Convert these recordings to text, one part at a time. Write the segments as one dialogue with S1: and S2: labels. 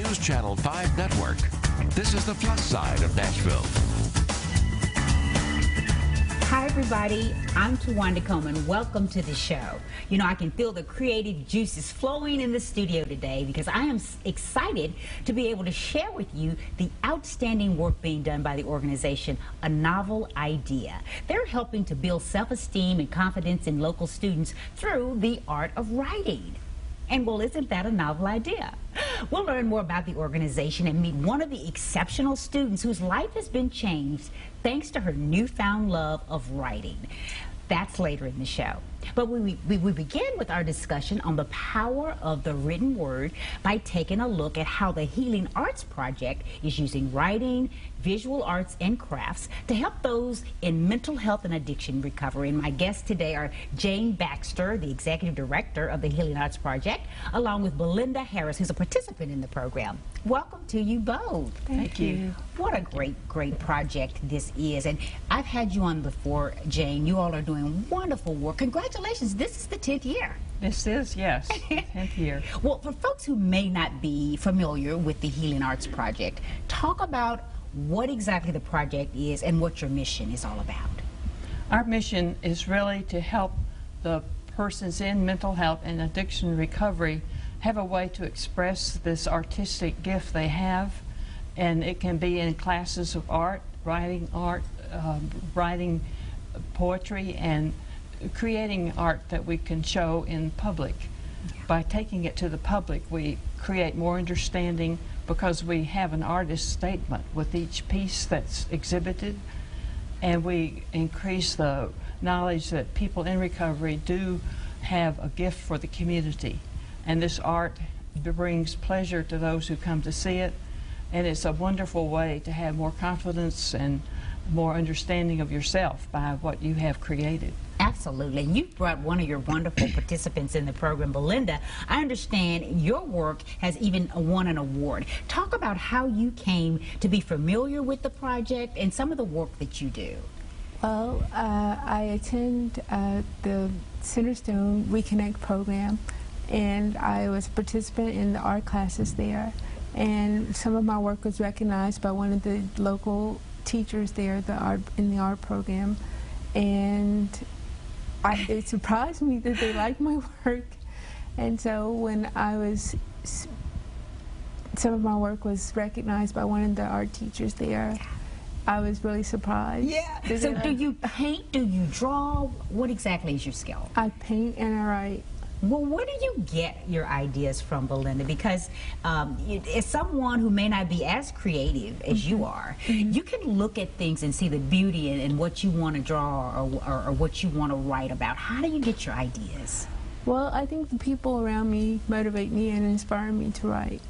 S1: News Channel 5 Network. This is the plus side of Nashville.
S2: Hi everybody, I'm Tawanda Coleman. Welcome to the show. You know, I can feel the creative juices flowing in the studio today because I am excited to be able to share with you the outstanding work being done by the organization, A Novel Idea. They're helping to build self-esteem and confidence in local students through the art of writing. And well, isn't that a novel idea? We'll learn more about the organization and meet one of the exceptional students whose life has been changed thanks to her newfound love of writing. That's later in the show. But we begin with our discussion on the power of the written word by taking a look at how the Healing Arts Project is using writing, visual arts, and crafts to help those in mental health and addiction recovery. And my guests today are Jane Baxter, the Executive Director of the Healing Arts Project, along with Belinda Harris, who's a participant in the program. Welcome to you both.
S3: Thank you.
S2: What a great project this is. And I've had you on before, Jane. You all are doing wonderful work. Congratulations. This is the 10th year.
S3: This is, yes, 10th year.
S2: Well, for folks who may not be familiar with the Healing Arts Project, talk about what exactly the project is and what your mission is all about.
S3: Our mission is really to help the persons in mental health and addiction recovery have a way to express this artistic gift they have, and it can be in classes of art, writing poetry, and creating art that we can show in public. By taking it to the public, we create more understanding because we have an artist's statement with each piece that's exhibited, and we increase the knowledge that people in recovery do have a gift for the community. And this art brings pleasure to those who come to see it, and it's a wonderful way to have more confidence and more understanding of yourself by what you have created.
S2: Absolutely. And you've brought one of your wonderful participants in the program, Belinda. I understand your work has even won an award. Talk about how you came to be familiar with the project and some of the work that you do.
S4: Well, I attend the Centerstone Reconnect program, and I was a participant in the art classes there. And some of my work was recognized by one of the local teachers there in the art program. And it surprised me that they liked my work. And so when some of my work was recognized by one of the art teachers there, I was really surprised.
S2: Yeah. So do you paint? Do you draw? What exactly is your skill?
S4: I paint and I write.
S2: Well, where do you get your ideas from, Belinda? Because as someone who may not be as creative as you are, you can look at things and see the beauty in what you want to draw or what you want to write about. How do you get your ideas?
S4: Well, I think the people around me motivate me and inspire me to write.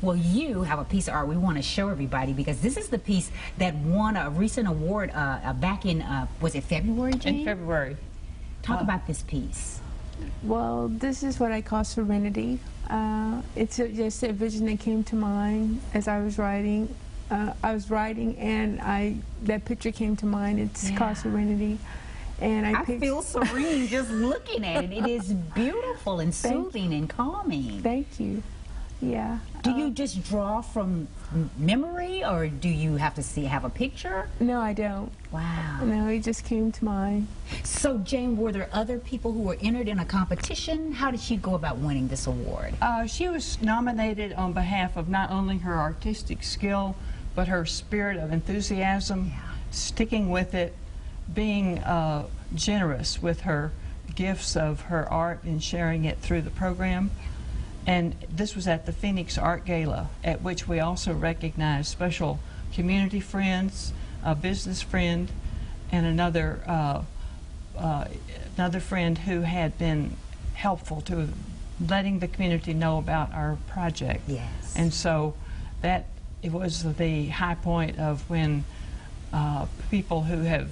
S2: Well, you have a piece of art we want to show everybody because this is the piece that won a recent award back in, was it February, Jane?
S3: In February.
S2: Talk about this piece.
S4: Well, this is what I call serenity. It's just a vision that came to mind as I was writing. And that picture came to mind. It's called Serenity. And I
S2: feel serene just looking at it. It is beautiful and soothing and calming.
S4: Thank you. Yeah.
S2: Do you just draw from memory, or do you have to have a picture?
S4: No, I don't.
S2: Wow.
S4: No, it just came to mind.
S2: So, Jane, were there other people who were entered in a competition? How did she go about winning this award?
S3: She was nominated on behalf of not only her artistic skill, but her spirit of enthusiasm, sticking with it, being generous with her gifts of her art and sharing it through the program. And this was at the Phoenix Art Gala, at which we also recognized special community friends, a business friend, and another friend who had been helpful to letting the community know about our project.
S2: Yes.
S3: And so it was the high point of when people who have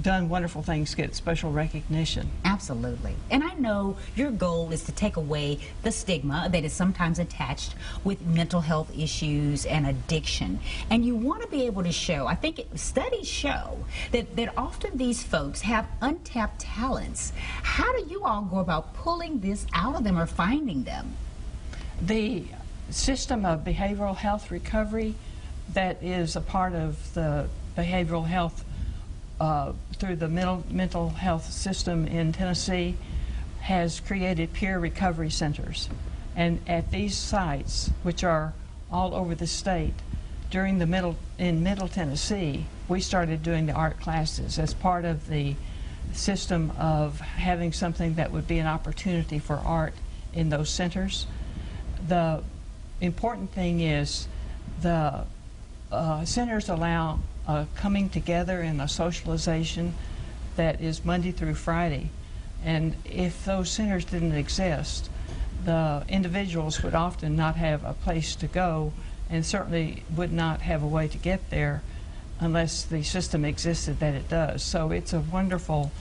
S3: done wonderful things get special recognition.
S2: Absolutely. And I know your goal is to take away the stigma that is sometimes attached with mental health issues and addiction. And you want to be able to show, I think studies show, that often these folks have untapped talents. How do you all go about pulling this out of them or finding them?
S3: The system of behavioral health recovery that is a part of the behavioral health through the mental health system in Tennessee has created peer recovery centers. And at these sites, which are all over the state, in Middle Tennessee, we started doing the art classes as part of the system of having something that would be an opportunity for art in those centers. The important thing is the centers allow coming together and a socialization that is Monday through Friday. And if those centers didn't exist, the individuals would often not have a place to go and certainly would not have a way to get there unless the system existed that it does. So it's a wonderful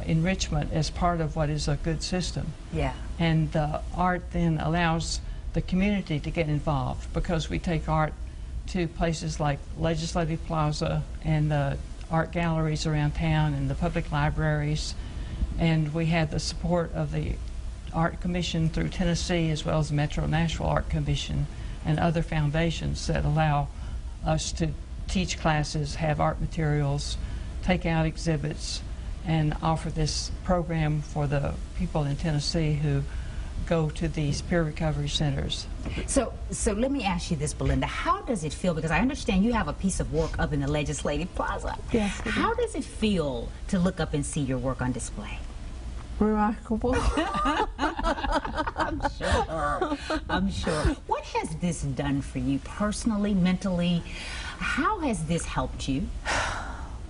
S3: enrichment as part of what is a good system.
S2: Yeah.
S3: And art then allows the community to get involved, because we take art to places like Legislative Plaza and the art galleries around town and the public libraries. And we have the support of the Art Commission through Tennessee, as well as the Metro Nashville Art Commission and other foundations that allow us to teach classes, have art materials, take out exhibits, and offer this program for the people in Tennessee who go to these peer recovery centers.
S2: So let me ask you this, Belinda. How does it feel? Because I understand you have a piece of work up in the Legislative Plaza.
S4: Yes.
S2: How does it feel to look up and see your work on display?
S4: Remarkable.
S2: I'm sure. I'm sure. What has this done for you personally, mentally? How has this helped you?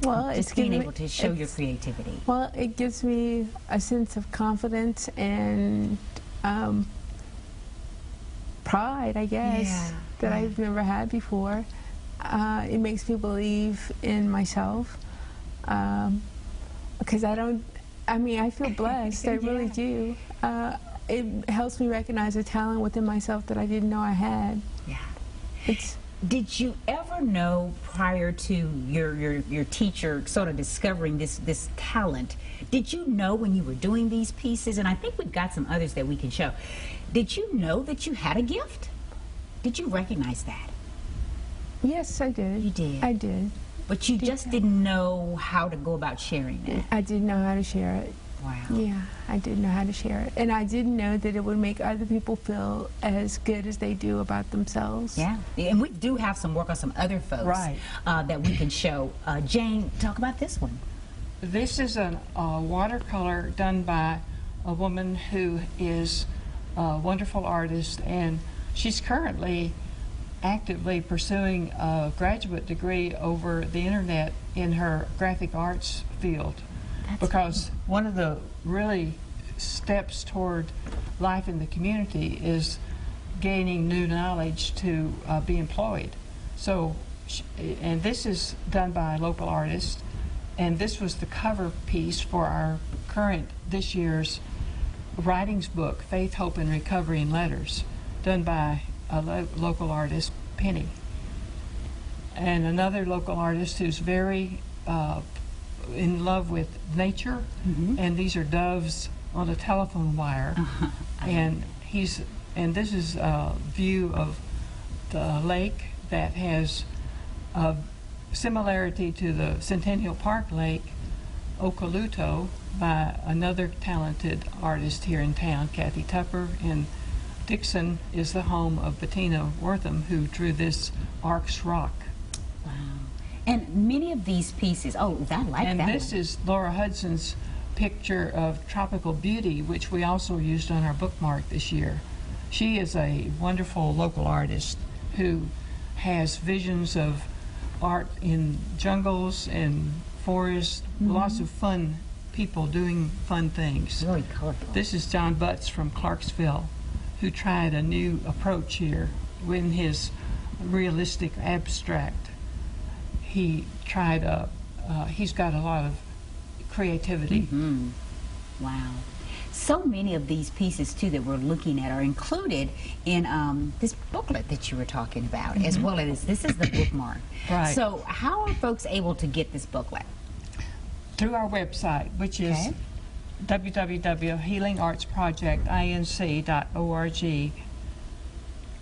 S4: Well, it's
S2: being able to show your creativity.
S4: Well, it gives me a sense of confidence and pride, I guess, that I've never had before. It makes me believe in myself, because I feel blessed. I really do. It helps me recognize a talent within myself that I didn't know I had.
S2: Yeah. Did you ever know prior to your teacher sort of discovering this talent, did you know when you were doing these pieces, and I think we've got some others that we can show, did you know that you had a gift? Did you recognize that?
S4: Yes, I did.
S2: You did?
S4: I did.
S2: But you just didn't know how to go about sharing that?
S4: I didn't know how to share it.
S2: Wow.
S4: Yeah, I didn't know how to share it. And I didn't know that it would make other people feel as good as they do about themselves.
S2: Yeah, and we do have some work on some other folks that we can show. Jane, talk about this one.
S3: This is a watercolor done by a woman who is a wonderful artist, and she's currently actively pursuing a graduate degree over the internet in her graphic arts field. Because one of the really steps toward life in the community is gaining new knowledge to be employed. So, and this is done by a local artist, and this was the cover piece for our this year's writings book, Faith, Hope, and Recovery in Letters, done by a local artist, Penny. And another local artist who's very in love with nature, and these are doves on a telephone wire, and this is a view of the lake that has a similarity to the Centennial Park Lake, Okalooto, by another talented artist here in town, Kathy Tupper, and Dixon is the home of Bettina Wortham, who drew this Arcs Rock.
S2: Wow. And many of these pieces, I like that one.
S3: And this is Laura Hudson's picture of Tropical Beauty, which we also used on our bookmark this year. She is a wonderful local artist who has visions of art in jungles and forests, lots of fun people doing fun things.
S2: Really colorful.
S3: This is John Butts from Clarksville, who tried a new approach here in his realistic abstract. He tried he's got a lot of creativity.
S2: Wow. So many of these pieces, too, that we're looking at are included in this booklet that you were talking about, as well as this is the bookmark.
S3: Right.
S2: So how are folks able to get this booklet?
S3: Through our website, which is www.healingartsprojectinc.org.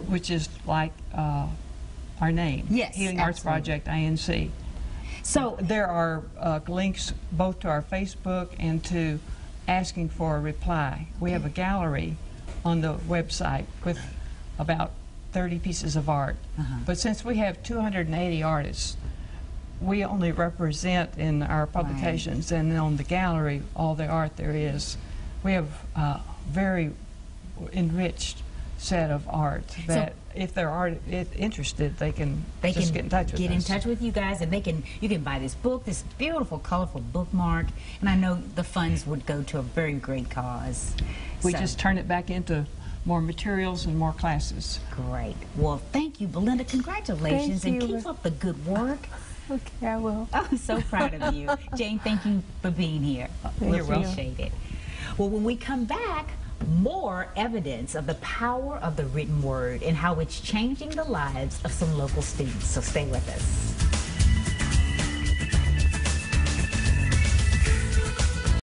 S3: which is like our name.
S2: Yes,
S3: Healing Arts
S2: absolutely.
S3: Project, INC.
S2: So
S3: There are links both to our Facebook and to asking for a reply. We have a gallery on the website with about 30 pieces of art. But since we have 280 artists, we only represent in our publications, and on the gallery all the art there is. We have a very enriched set of art that if they're interested, they can just get in touch with us.
S2: Get in touch with you guys, and you can buy this book, this beautiful, colorful bookmark, and I know the funds would go to a very great cause.
S3: We
S2: So,
S3: just turn it back into more materials and more classes.
S2: great. Well, thank you, Belinda. Congratulations,
S4: Thank
S2: and
S4: you.
S2: keep up the good work.
S4: Okay, I will.
S2: I'm so proud of you. Jane, thank you for being here. We
S4: You're welcome.
S2: appreciate it. Well, when we come back, more evidence of the power of the written word and how it's changing the lives of some local students. So stay with us.